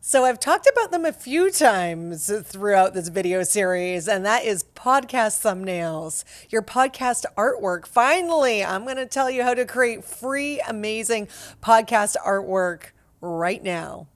So I've talked about them a few times throughout this video series, and that is podcast thumbnails, your podcast artwork. Finally, I'm going to tell you how to create free, amazing podcast artwork right now.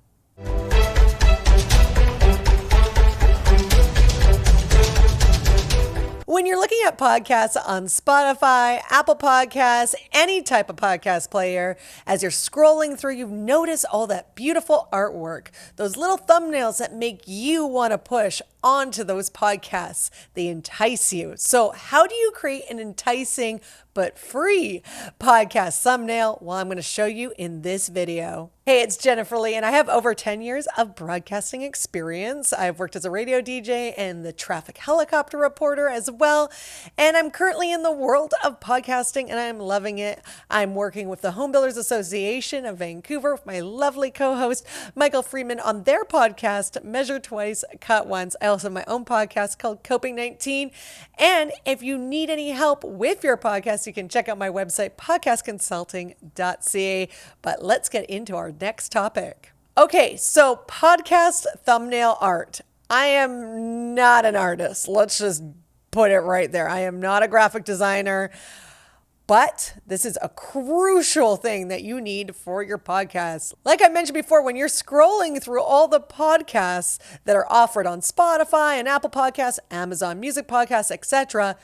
When you're looking at podcasts on Spotify, Apple Podcasts, any type of podcast player, as you're scrolling through, you notice all that beautiful artwork, those little thumbnails that make you want to push onto those podcasts. They entice you. So how do you create an enticing but free podcast thumbnail? Well, I'm going to show you in this video. Hey, it's Jennifer Lee, and I have over 10 years of broadcasting experience. I've worked as a radio DJ and the traffic helicopter reporter as well. And I'm currently in the world of podcasting, and I'm loving it. I'm working with the Home Builders Association of Vancouver with my lovely co-host, Michael Freeman, on their podcast, Measure Twice, Cut Once. I also have my own podcast called Coping 19. And if you need any help with your podcast, you can check out my website, podcastconsulting.ca. But let's get into our next topic. Okay, so podcast thumbnail art. I am not an artist. Let's just put it right there. I am not a graphic designer, but this is a crucial thing that you need for your podcast. Like I mentioned before, when you're scrolling through all the podcasts that are offered on Spotify and Apple Podcasts, Amazon Music Podcasts, etc.,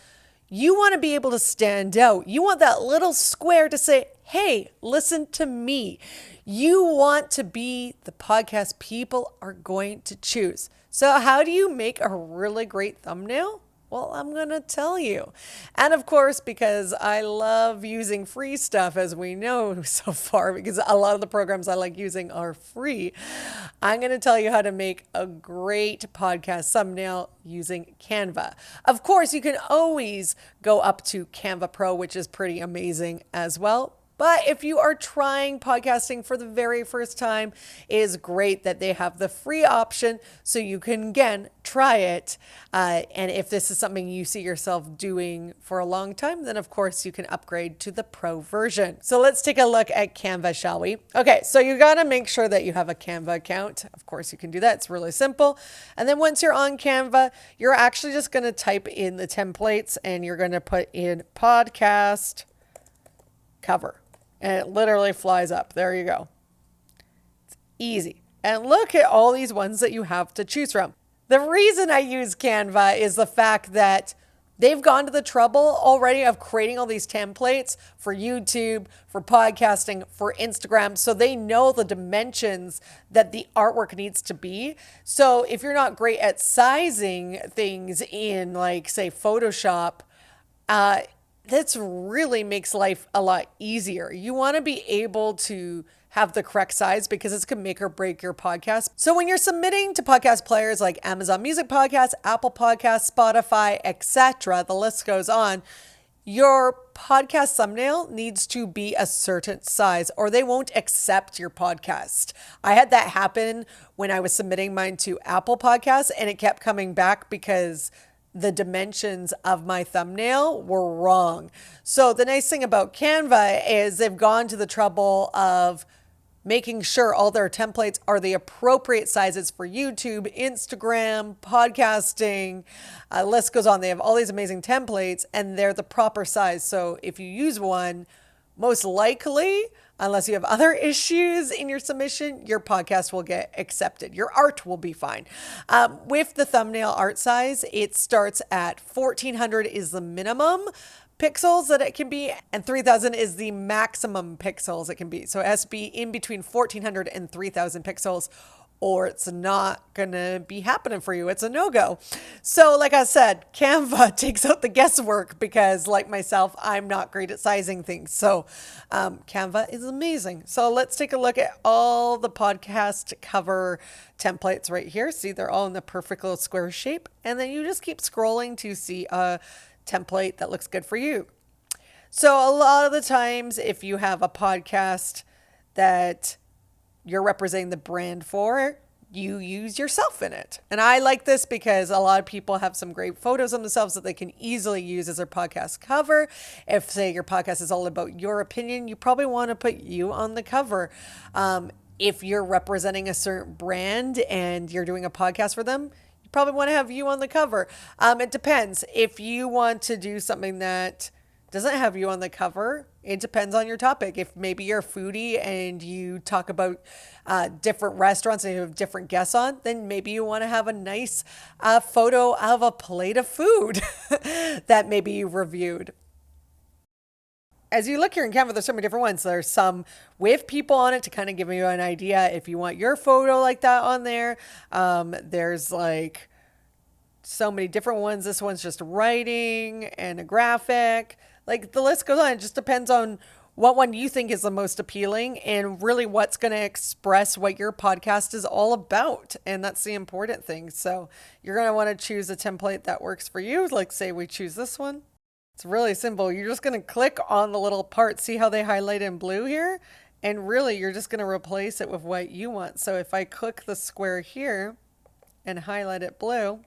you want to be able to stand out. You want that little square to say, hey, listen to me. You want to be the podcast people are going to choose. So how do you make a really great thumbnail? Well, I'm going to tell you. And of course, because I love using free stuff, as we know so far, because a lot of the programs I like using are free, I'm going to tell you how to make a great podcast thumbnail using Canva. Of course, you can always go up to Canva Pro, which is pretty amazing as well. But if you are trying podcasting for the very first time, it is great that they have the free option so you can, again, try it. And if this is something you see yourself doing for a long time, then of course you can upgrade to the pro version. So let's take a look at Canva, shall we? Okay, so you got to make sure that you have a Canva account. Of course you can do that. It's really simple. And then once you're on Canva, you're actually just going to type in the templates and you're going to put in podcast cover. And it literally flies up. There you go. It's easy. And look at all these ones that you have to choose from. The reason I use Canva is the fact that they've gone to the trouble already of creating all these templates for YouTube, for podcasting, for Instagram. So they know the dimensions that the artwork needs to be. So if you're not great at sizing things in, like, say, Photoshop, this really makes life a lot easier. You want to be able to have the correct size because it's going to make or break your podcast. So when you're submitting to podcast players like Amazon Music Podcasts, Apple Podcasts, Spotify, etc., the list goes on, your podcast thumbnail needs to be a certain size or they won't accept your podcast. I had that happen when I was submitting mine to Apple Podcasts and it kept coming back because the dimensions of my thumbnail were wrong. So the nice thing about Canva is they've gone to the trouble of making sure all their templates are the appropriate sizes for YouTube, Instagram, podcasting, list goes on. They have all these amazing templates and they're the proper size. So if you use one, most likely, unless you have other issues in your submission, your podcast will get accepted. Your art will be fine. With the thumbnail art size, it starts at 1400 is the minimum pixels that it can be, and 3000 is the maximum pixels it can be. So it has to be in between 1400 and 3000 pixels, or it's not going to be happening for you. It's a no-go. So like I said, Canva takes out the guesswork because, like myself, I'm not great at sizing things. So Canva is amazing. So let's take a look at all the podcast cover templates right here. See, they're all in the perfect little square shape. And then you just keep scrolling to see a template that looks good for you. So a lot of the times, if you have a podcast that you're representing the brand for, you use yourself in it. And I like this because a lot of people have some great photos of themselves that they can easily use as their podcast cover. If, say, your podcast is all about your opinion, you probably want to put you on the cover. If you're representing a certain brand and you're doing a podcast for them, you probably want to have you on the cover. It depends. If you want to do something that doesn't have you on the cover, it depends on your topic. If maybe you're a foodie and you talk about different restaurants and you have different guests on, then maybe you want to have a nice photo of a plate of food that maybe you reviewed. As you look here in Canva, there's so many different ones. There's some with people on it to kind of give you an idea if you want your photo like that on there. There's like so many different ones. This one's just writing and a graphic. Like the list goes on. It just depends on what one you think is the most appealing and really what's going to express what your podcast is all about. And that's the important thing. So you're going to want to choose a template that works for you. Like say we choose this one. It's really simple. You're just going to click on the little part. See how they highlight in blue here? And really, you're just going to replace it with what you want. So if I click the square here and highlight it blue,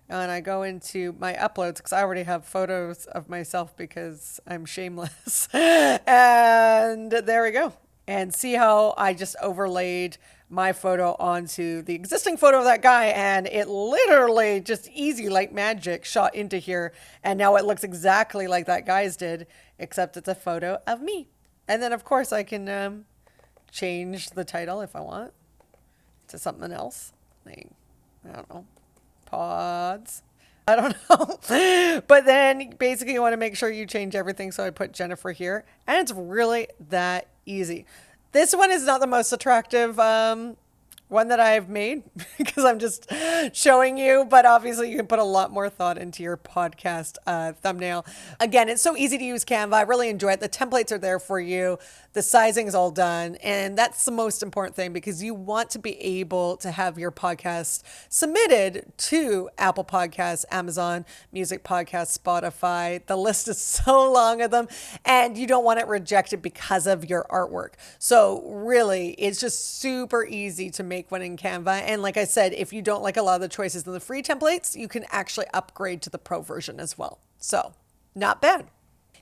and I go into my uploads, because I already have photos of myself because I'm shameless. And there we go. And see how I just overlaid my photo onto the existing photo of that guy, and it literally just easy like magic shot into here, and now it looks exactly like that guy's did, except it's a photo of me. And then of course I can change the title if I want to something else, like I don't know, pods, I don't know. But then basically you want to make sure you change everything. So I put Jennifer here, and it's really that easy. This one is not the most attractive one that I've made because I'm just showing you, but obviously you can put a lot more thought into your podcast thumbnail. Again, it's so easy to use Canva. I really enjoy it. The templates are there for you. The sizing is all done. And that's the most important thing because you want to be able to have your podcast submitted to Apple Podcasts, Amazon Music Podcasts, Spotify. The list is so long of them, and you don't want it rejected because of your artwork. So really, it's just super easy to make one in Canva. And like I said, if you don't like a lot of the choices in the free templates, you can actually upgrade to the pro version as well. So not bad.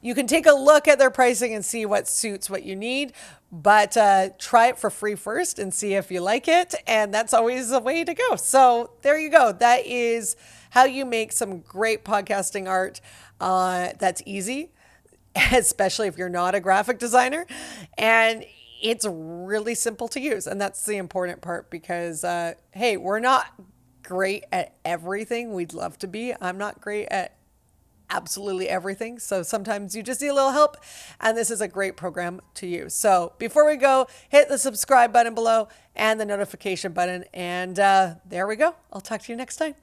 You can take a look at their pricing and see what suits what you need, but try it for free first and see if you like it. And that's always the way to go. So there you go. That is how you make some great podcasting art that's easy, especially if you're not a graphic designer. And it's really simple to use. And that's the important part because, hey, we're not great at everything. We'd love to be. I'm not great at absolutely everything. So sometimes you just need a little help, and this is a great program to use. So before we go, hit the subscribe button below and the notification button. And there we go. I'll talk to you next time.